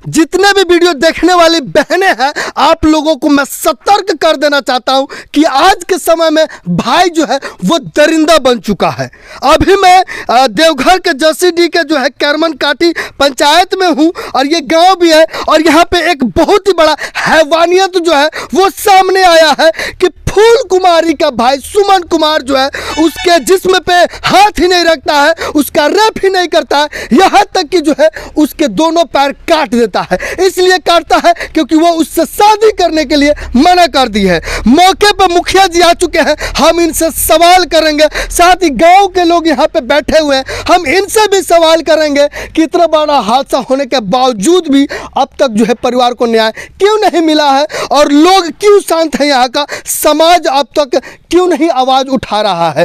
जितने भी वीडियो देखने वाली बहनें हैं, आप लोगों को मैं सतर्क कर देना चाहता हूं कि आज के समय में भाई जो है वो दरिंदा बन चुका है। अभी मैं देवघर के जसीडीह के जो है करमन काटी पंचायत में हूं और ये गांव भी है और यहाँ पे एक बहुत ही बड़ा हैवानियत जो है वो सामने आया है कि फूल कुमारी का भाई सुमन कुमार जो है उसके जिस्म पे हाथ ही नहीं रखता है, उसका रेप ही नहीं करता है, यहाँ तक कि जो है उसके दोनों पैर काट देता है। इसलिए काटता है क्योंकि वो उससे शादी करने के लिए मना कर दी है। मौके पर मुखिया जी आ चुके हैं, हम इनसे सवाल करेंगे, साथ ही गांव के लोग यहाँ पे बैठे हुए हैं, हम इनसे भी सवाल करेंगे कि इतना बड़ा हादसा होने के बावजूद भी अब तक जो है परिवार को न्याय क्यों नहीं मिला है और लोग क्यों शांत हैं, यहाँ का समाज अब तक क्यों नहीं आवाज उठा रहा है।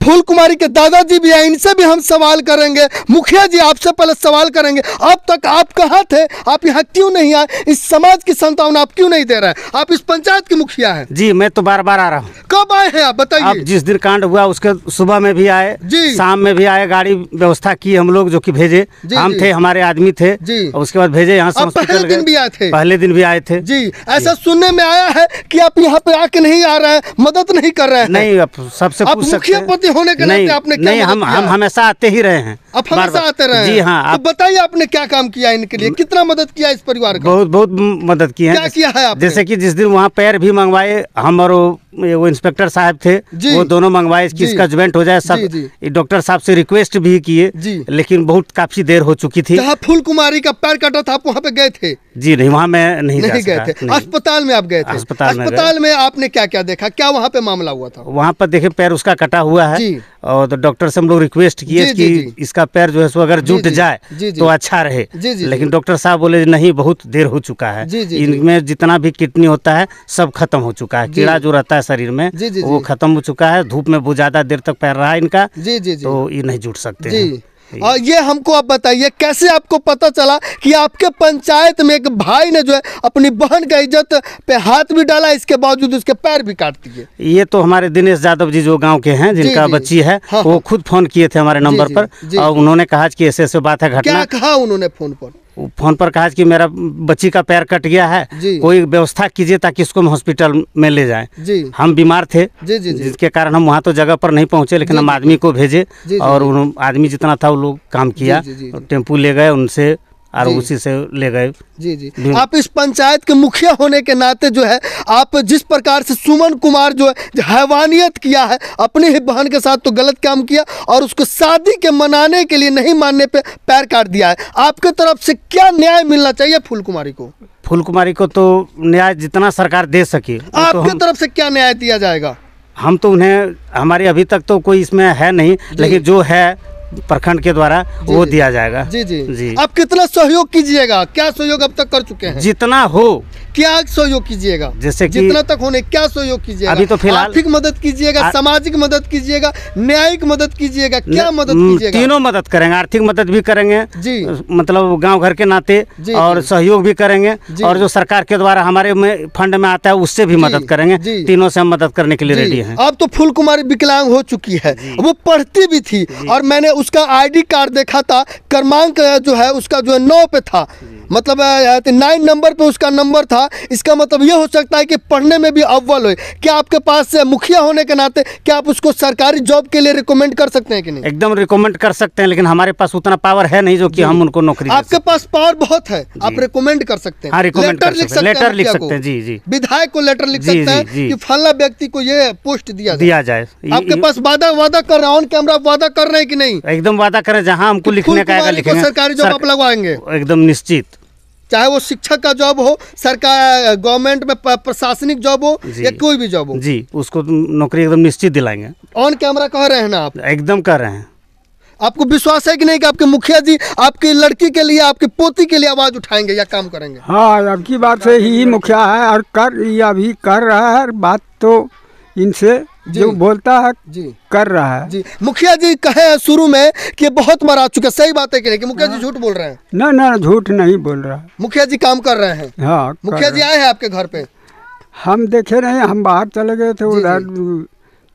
फूल कुमारी के दादाजी भी हैं, इनसे भी हम सवाल करेंगे। मुखिया जी आपसे पहले सवाल करेंगे, अब तक आप कहाँ थे, आप यहाँ क्यों नहीं आए, इस समाज की संतावना आप क्यों नहीं दे रहे हैं? आप इस पंचायत के मुखिया हैं। जी मैं तो बार बार आ रहा हूँ। कब आए हैं आप बताइए? अब जिस दिन कांड हुआ उसके सुबह में भी आए, शाम में भी आए, गाड़ी व्यवस्था की हम लोग जो कि भेजे, हम थे, हमारे आदमी थे, उसके बाद भेजे यहाँ से। पहले दिन भी आए थे? पहले दिन भी आए थे जी। ऐसा सुनने में आया है कि आप यहाँ पे आके नहीं आ रहे हैं, मदद नहीं कर रहे हैं। नहीं, अब सबसे पूछ सकते हैं। पति होने के नाते आपने नहीं, हम हमेशा आते ही रहे हैं। आप हमेशा आते रहे हैं? जी हाँ। तो बताइए आपने क्या काम किया इनके लिए, कितना मदद किया इस परिवार को? बहुत मदद की है। क्या किया है आपने? जैसे कि जिस दिन वहाँ पैर भी मंगवाए हम और वो इंस्पेक्टर साहब थे, वो दोनों मंगवाए कि इसका जॉइंट हो जाए। सब डॉक्टर साहब से रिक्वेस्ट भी किए, लेकिन बहुत काफी देर हो चुकी थी। जहाँ फूल कुमारी का पैर कटा था आप वहाँ पे गए थे? जी नहीं, वहाँ मैं नहीं गए थे। अस्पताल में आप गए थे? अस्पताल में आपने क्या क्या देखा, क्या वहाँ पे मामला हुआ था? वहाँ पर देखे पैर उसका कटा हुआ है और तो डॉक्टर से हम लोग रिक्वेस्ट किए कि इसका पैर जो है सो अगर जुट जाए तो अच्छा रहे, लेकिन डॉक्टर साहब बोले नहीं, बहुत देर हो चुका है, इनमें जितना भी किडनी होता है सब खत्म हो चुका है, कीड़ा जो रहता है शरीर में वो खत्म हो चुका है। धूप में बहुत ज्यादा देर तक पैर रहा है इनका, तो ये नहीं जुट सकते हैं। और ये हमको आप बताइए, कैसे आपको पता चला कि आपके पंचायत में एक भाई ने जो है अपनी बहन का इज्जत पे हाथ भी डाला, इसके बावजूद उसके पैर भी काट दिए? ये तो हमारे दिनेश यादव जी जो गांव के हैं, जिनका बच्ची है, वो खुद फोन किए थे हमारे नंबर पर और उन्होंने कहा कि ऐसे बात है, घटना। क्या कहा उन्होंने फोन पर? फोन पर कहा कि मेरा बच्ची का पैर कट गया है, कोई व्यवस्था कीजिए ताकि इसको हम हॉस्पिटल में ले जाएं। हम बीमार थे, जिसके कारण हम वहाँ तो जगह पर नहीं पहुँचे, लेकिन हम आदमी को भेजे और आदमी जितना था वो लोग काम किया, टेम्पू ले गए उनसे और उसी से ले गए। जी। आप इस पंचायत के मुखिया होने के नाते जो है, आप जिस प्रकार से सुमन कुमार जो है हैवानियत किया है, अपनी ही बहन के साथ तो गलत काम किया और उसको शादी के मनाने के लिए नहीं मानने पे पैर काट दिया है, आपके तरफ से क्या न्याय मिलना चाहिए फूल कुमारी को? फूल कुमारी को तो न्याय जितना सरकार दे सके। आपके तरफ से क्या न्याय दिया जाएगा? हम तो उन्हें, हमारे अभी तक तो कोई इसमें है नहीं, लेकिन जो है प्रखंड के द्वारा वो दिया जाएगा। जी। आप कितना सहयोग कीजिएगा, क्या सहयोग अब तक कर चुके हैं? जितना हो। क्या सहयोग कीजिएगा? जैसे कि जितना तक होने, क्या सहयोग कीजिएगा? अभी तो फिलहाल आर्थिक मदद कीजिएगा, सामाजिक मदद कीजिएगा, न्यायिक मदद कीजिएगा, क्या मदद कीजिएगा? तीनों मदद करेंगे, आर्थिक मदद भी करेंगे मतलब गांव घर के नाते, और सहयोग भी करेंगे, और जो सरकार के द्वारा हमारे में फंड में आता है उससे भी मदद करेंगे। तीनों से हम मदद करने के लिए रेडी हैं। अब तो फूल कुमारी विकलांग हो चुकी है, वो पढ़ती भी थी और मैंने उसका आईडी कार्ड देखा था, क्रमांक जो है उसका जो है 9 पे था, मतलब 9 नंबर पे उसका नंबर था। इसका मतलब ये हो सकता है कि पढ़ने में भी अव्वल हो। क्या आपके पास मुखिया होने के नाते क्या आप उसको सरकारी जॉब के लिए रिकमेंड कर सकते हैं कि नहीं? एकदम रिकमेंड कर सकते हैं, लेकिन हमारे पास उतना पावर है नहीं जो कि हम उनको नौकरी। आपके पास पावर बहुत है, आप रिकमेंड कर सकते हैं, लेटर लिख सकते हैं। जी। विधायक को लेटर लिख सकते हैं कि फला व्यक्ति को ये पोस्ट दिया जाए। आपके पास वादा कर रहे हैं, ऑन कैमरा वादा कर रहे हैं कि नहीं? एकदम वादा करें, जहाँ हमको लिखने का लिखेंगे। सरकारी जॉब आप लगवाएंगे एकदम निश्चित, चाहे वो शिक्षक का जॉब हो, सरकार गवर्नमेंट में प्रशासनिक जॉब हो या कोई भी जॉब हो। जी, उसको नौकरी एकदम निश्चित दिलाएंगे। ऑन कैमरा कह रहे हैं ना आप? एकदम कर रहे हैं। आपको विश्वास है कि नहीं कि आपके मुखिया जी आपकी लड़की के लिए, आपकी पोती के लिए आवाज उठाएंगे या काम करेंगे? हाँ, आपकी बात से ही मुखिया है और अभी कर रहा है। बात तो इनसे जो बोलता है कर रहा है। मुखिया जी कहे शुरू में कि बहुत बार आ चुके, सही बात है कि नहीं कि मुखिया जी झूठ बोल रहे हैं? ना, झूठ नहीं बोल रहा है। मुखिया जी काम कर रहे हैं। हाँ, मुखिया जी आए हैं आपके घर पे? हम देखे नहीं, हम बाहर चले गए थे उधर,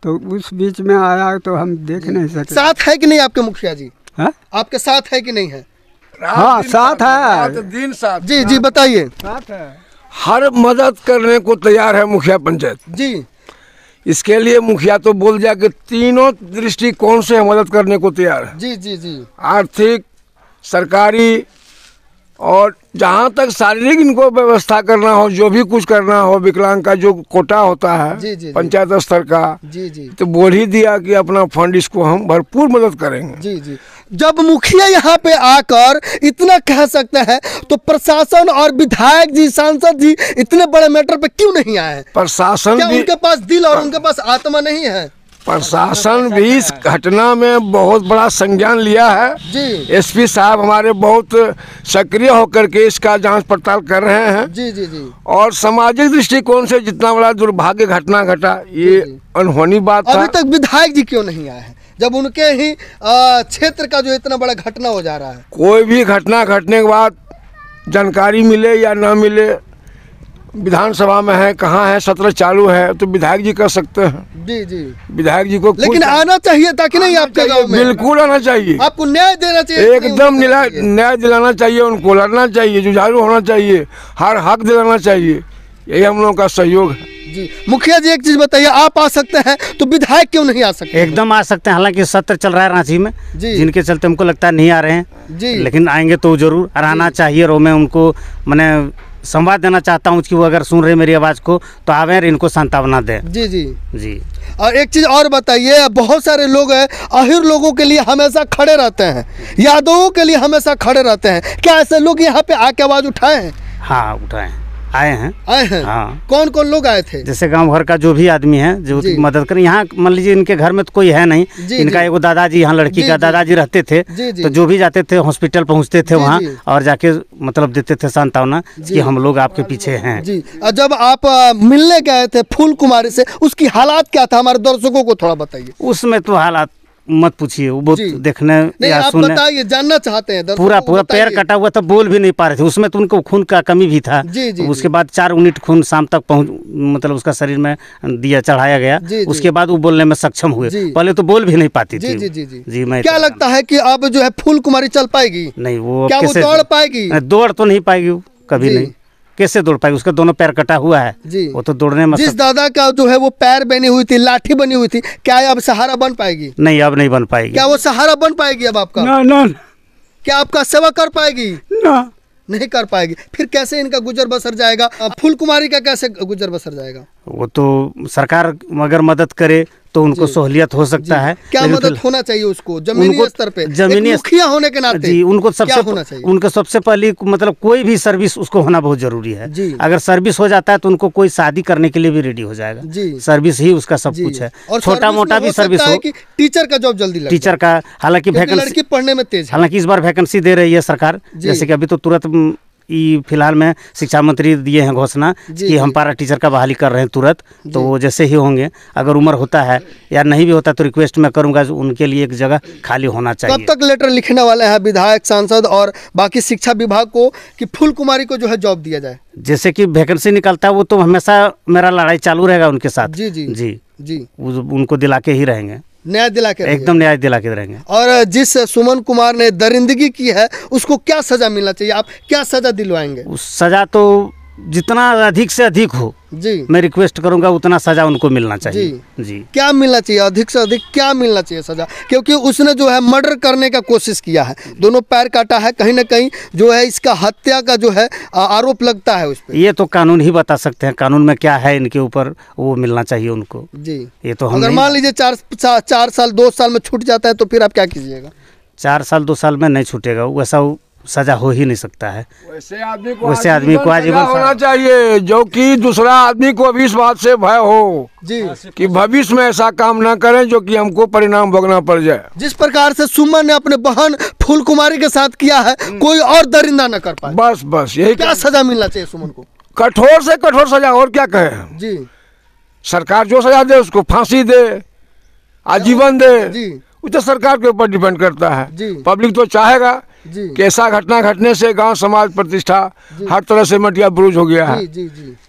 तो उस बीच में आया तो हम देख नहीं सके। साथ है कि नहीं आपके मुखिया जी? हाँ? आपके साथ है कि नहीं है? हाँ साथ है, दिन साथ। जी जी बताइए। साथ है, हर मदद करने को तैयार है मुखिया पंचायत जी। इसके लिए मुखिया तो बोल दिया कि तीनों दृष्टिकोण से मदद करने को तैयार है। जी जी जी। आर्थिक, सरकारी और जहाँ तक शारीरिक इनको व्यवस्था करना हो, जो भी कुछ करना हो, विकलांग का जो कोटा होता है जी, जी, पंचायत स्तर का, जी जी तो बोल ही दिया कि अपना फंड इसको हम भरपूर मदद करेंगे। जी जी। जब मुखिया यहाँ पे आकर इतना कह सकते हैं तो प्रशासन और विधायक जी, सांसद जी इतने बड़े मैटर पे क्यों नहीं आए हैं? प्रशासन क्या भी, उनके पास दिल और उनके पास आत्मा नहीं है? प्रशासन भी इस घटना में बहुत बड़ा संज्ञान लिया है जी। एसपी साहब हमारे बहुत सक्रिय होकर के इसका जांच पड़ताल कर रहे हैं। जी जी जी। और सामाजिक दृष्टिकोण से जितना बड़ा दुर्भाग्य घटना घटा, ये अनहोनी बात था। अभी तक विधायक जी क्यों नहीं आए हैं जब उनके ही क्षेत्र का जो इतना बड़ा घटना हो जा रहा है? कोई भी घटना घटने के बाद जानकारी मिले या ना मिले, विधानसभा में है, कहाँ है, सत्र चालू है, तो विधायक जी कर सकते हैं। जी जी। विधायक जी को लेकिन आना चाहिए ताकि नहीं आपके गांव में? बिल्कुल आना चाहिए, आपको न्याय देना चाहिए, एकदम न्याय दिलाना चाहिए, उनको लड़ना चाहिए, जुझारू होना चाहिए, हर हक दिलाना चाहिए। यही हम लोगों का सहयोग है। जी। मुखिया जी एक चीज बताइए, आप आ सकते हैं तो विधायक क्यों नहीं आ सकते? एकदम आ सकते हैं, हालांकि सत्र चल रहा है रांची में, जिनके चलते हमको लगता है नहीं आ रहे हैं जी। लेकिन आएंगे तो जरूर, और आना चाहिए। और मैं उनको मैंने संवाद देना चाहता हूँ कि वो अगर सुन रहे मेरी आवाज़ को तो आवे और इनको सांत्वना दें। जी जी जी। और एक चीज़ और बताइए, बहुत सारे लोग हैं अहिर लोगों के लिए हमेशा खड़े रहते हैं, यादवों के लिए हमेशा खड़े रहते हैं, क्या ऐसे लोग यहाँ पे आके आवाज़ उठाए हैं? हाँ उठाए, आए हैं। हाँ। कौन कौन लोग आए थे? जैसे गांव भर का जो भी आदमी है जो मदद करें। यहाँ मान लीजिए इनके घर में तो कोई है नहीं, इनका एगो दादाजी, यहाँ लड़की का दादाजी रहते थे, तो जो भी जाते थे हॉस्पिटल पहुँचते थे वहाँ और जाके मतलब देते थे सांत्वना कि हम लोग आपके पीछे हैं। जी। जब आप मिलने गए थे फूल कुमारी से, उसकी हालात क्या था, हमारे दर्शकों को थोड़ा बताइए। उसमें तो हालात मत पूछिए, वो बहुत देखने या आप सुनने, बताइए, जानना चाहते हैं। पूरा पैर कटा हुआ था, बोल भी नहीं पा रहे थे। उसमें तो उनको खून का कमी भी था। जी, जी, उसके बाद 4 यूनिट खून शाम तक मतलब उसका शरीर में दिया चढ़ाया गया। उसके बाद वो बोलने में सक्षम हुए, पहले तो बोल भी नहीं पाती थी। जी जी जी जी। मैं क्या लगता है कि अब जो है फूल कुमारी चल पाएगी? नहीं, वो क्या वो दौड़ पाएगी? दौड़ तो नहीं पाएगी कभी नहीं, कैसे दौड़ पाएगी? उसका दोनों पैर कटा हुआ है जी। वो तो दौड़ने में, जिस दादा का जो है वो पैर बनी हुई थी, लाठी बनी हुई थी, क्या अब सहारा बन पाएगी? नहीं, अब नहीं बन पाएगी। क्या वो सहारा बन पाएगी अब आपका? ना। क्या आपका सेवा कर पाएगी? ना, नहीं कर पाएगी। फिर कैसे इनका गुजर बसर जाएगा? फूल कुमारी का कैसे गुजर बसर जाएगा? वो तो सरकार अगर मदद करे तो उनको सहूलियत हो सकता है। क्या मदद होना चाहिए उसको जमीनी स्तर पे, जमीनी मुखिया होने के नाते? जी, उनको सबसे पहले मतलब कोई भी सर्विस उसको होना बहुत जरूरी है। अगर सर्विस हो जाता है तो उनको कोई शादी करने के लिए भी रेडी हो जाएगा। सर्विस ही उसका सब कुछ है। छोटा मोटा भी सर्विस हो, टीचर का जॉब जल्दी लगे, टीचर का, हालांकि वैकेंसी पढ़ने में तेज, हालांकि इस बार वैकेंसी दे रही है सरकार। जैसे कि अभी तो तुरंत फिलहाल में शिक्षा मंत्री दिए हैं घोषणा कि हम पारा टीचर का बहाली कर रहे हैं तुरंत। तो वो जैसे ही होंगे, अगर उम्र होता है या नहीं भी होता तो रिक्वेस्ट मैं करूंगा उनके लिए एक जगह खाली होना चाहिए। कब तक लेटर लिखने वाले हैं विधायक, सांसद और बाकी शिक्षा विभाग को कि फूल कुमारी को जो है जॉब दिया जाए? जैसे कि वैकेंसी निकलता है वो तो हमेशा मेरा लड़ाई चालू रहेगा उनके साथ। जी जी जी जी। उनको दिला के ही रहेंगे, न्याय दिला के, एकदम न्याय दिला के रहेंगे। और जिस सुमन कुमार ने दरिंदगी की है उसको क्या सजा मिलना चाहिए? आप क्या सजा दिलवाएंगे? उस सजा तो जितना अधिक से अधिक हो जी, मैं रिक्वेस्ट करूंगा उतना सजा उनको मिलना चाहिए। जी। क्या मिलना चाहिए? अधिक से अधिक क्या मिलना चाहिए सजा? क्योंकि उसने जो है मर्डर करने का कोशिश किया है, दोनों पैर काटा है, कहीं ना कहीं जो है इसका हत्या का जो है आरोप लगता है उस पर। ये तो कानून ही बता सकते हैं, कानून में क्या है इनके ऊपर, वो मिलना चाहिए उनको जी। ये तो अगर मान लीजिए 4 साल 2 साल में छूट जाता है तो फिर आप क्या कीजिएगा? 4 साल 2 साल में नहीं छूटेगा, वैसा सजा हो ही नहीं सकता है। वैसे आदमी को आजीवन होना चाहिए, जो कि दूसरा आदमी को भी इस बात से भय हो जी कि भविष्य में ऐसा काम ना करें जो कि हमको परिणाम भोगना पड़ जाए। जिस प्रकार से सुमन ने अपने बहन फूल कुमारी के साथ किया है, कोई और दरिंदा न कर पाए। बस यही। क्या सजा मिलना चाहिए सुमन को? कठोर से कठोर सजा, और क्या कहे जी। सरकार जो सजा दे उसको फांसी दे, आजीवन दे जी, वो तो सरकार के ऊपर डिपेंड करता है। पब्लिक तो चाहेगा कि ऐसा घटना घटने से गांव समाज प्रतिष्ठा हर तरह से मटिया बुरुज हो गया है।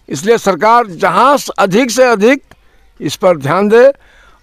इसलिए सरकार जहां अधिक से अधिक इस पर ध्यान दे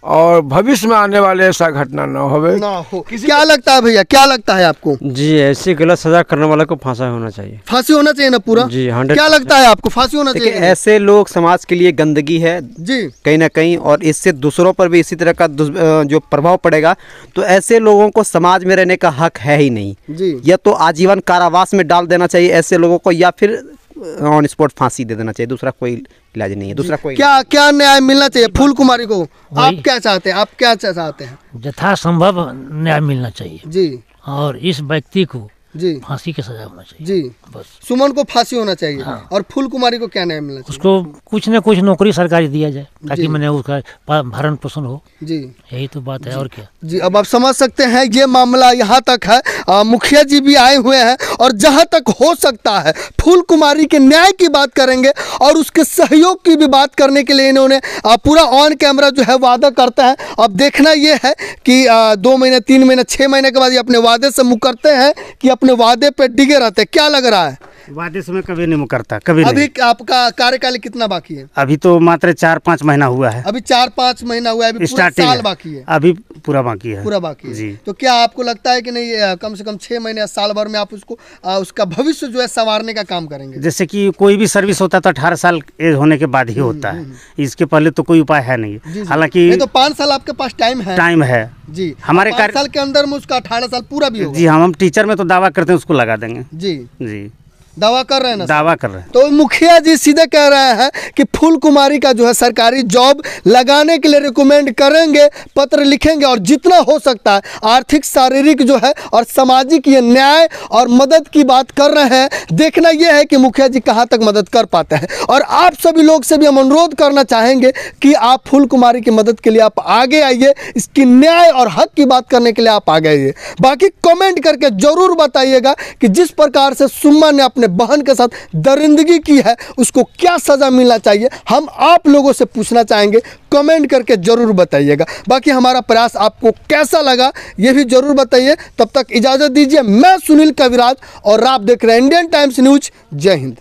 और भविष्य में आने वाले ऐसा घटना न हो। क्या लगता है भैया, क्या लगता है आपको? जी ऐसी गलत सजा करने वाले को फांसी होना चाहिए। फांसी होना चाहिए ना पूरा जी? 100। क्या लगता है आपको, फांसी होना चाहिए? ऐसे लोग समाज के लिए गंदगी है जी कहीं ना कहीं, और इससे दूसरों पर भी इसी तरह का जो प्रभाव पड़ेगा, तो ऐसे लोगों को समाज में रहने का हक है ही नहीं जी। या तो आजीवन कारावास में डाल देना चाहिए ऐसे लोगों को, या फिर ऑन स्पॉट फांसी दे देना चाहिए। दूसरा कोई इलाज नहीं है, दूसरा कोई। क्या न्याय मिलना चाहिए फूल कुमारी को? आप क्या चाहते हैं, आप क्या चाहते हैं? यथासंभव न्याय मिलना चाहिए जी, और इस व्यक्ति को जी फांसी की सजा होना चाहिए जी। बस सुमन को फांसी होना चाहिए। हाँ। और फूल कुमारी को क्या न्याय मिलना चाहिए? उसको कुछ न कुछ नौकरी सरकारी दिया जाए ताकि मैंने उसका भरण पोषण हो। जी यही तो बात है और क्या जी। अब आप समझ सकते हैं ये मामला यहाँ तक है। मुखिया जी भी आए हुए हैं और जहाँ तक हो सकता है फूल कुमारी के न्याय की बात करेंगे और उसके सहयोग की भी बात करने के लिए इन्होंने पूरा ऑन कैमरा जो है वादा करते हैं। अब देखना ये है कि 2 महीने 3 महीने 6 महीने के बाद ये अपने वादे से मुकरते हैं कि अपने वादे पे डिगे रहते हैं। क्या लग रहा है? वादे से मैं कभी नहीं मुकरता, कभी अभी नहीं। आपका कार्यकाल कितना बाकी है? अभी तो मात्र 4-5 महीना हुआ है। अभी 4-5 महीना हुआ है, अभी पूरा साल बाकी है। अभी पूरा बाकी है, पूरा बाकी है जी। तो क्या आपको लगता है कि नहीं कम से कम 6 महीने या साल भर में आप उसको उसका भविष्य जो है संवारने का काम करेंगे? जैसे कि कोई भी सर्विस होता है तो 18 साल एज होने के बाद ही होता है, इसके पहले तो कोई उपाय है नहीं। हालांकि तो 5 साल आपके पास टाइम है जी। हमारे 5 साल के अंदर में उसका 18 साल पूरा भी होगा। जी हम टीचर में तो दावा करते हैं उसको लगा देंगे। जी जी दावा कर रहे हैं ना? दावा कर रहे हैं। तो मुखिया जी सीधे कह रहे हैं कि फूल कुमारी का जो है सरकारी जॉब लगाने के लिए रिकमेंड करेंगे, पत्र लिखेंगे और जितना हो सकता है आर्थिक शारीरिक जो है और सामाजिक ये न्याय और मदद की बात कर रहे हैं। देखना यह है कि मुखिया जी कहाँ तक मदद कर पाते हैं। और आप सभी लोग से भी हम अनुरोध करना चाहेंगे कि आप फूल कुमारी की मदद के लिए आप आगे आइए, इसकी न्याय और हक की बात करने के लिए आप आगे आइए। बाकी कमेंट करके जरूर बताइएगा कि जिस प्रकार से सुम्मा ने अपने बहन के साथ दरिंदगी की है उसको क्या सजा मिलना चाहिए, हम आप लोगों से पूछना चाहेंगे। कमेंट करके जरूर बताइएगा। बाकी हमारा प्रयास आपको कैसा लगा ये भी जरूर बताइए। तब तक इजाजत दीजिए। मैं सुनील कविराज और आप देख रहे हैं इंडियन टाइम्स न्यूज। जय हिंद।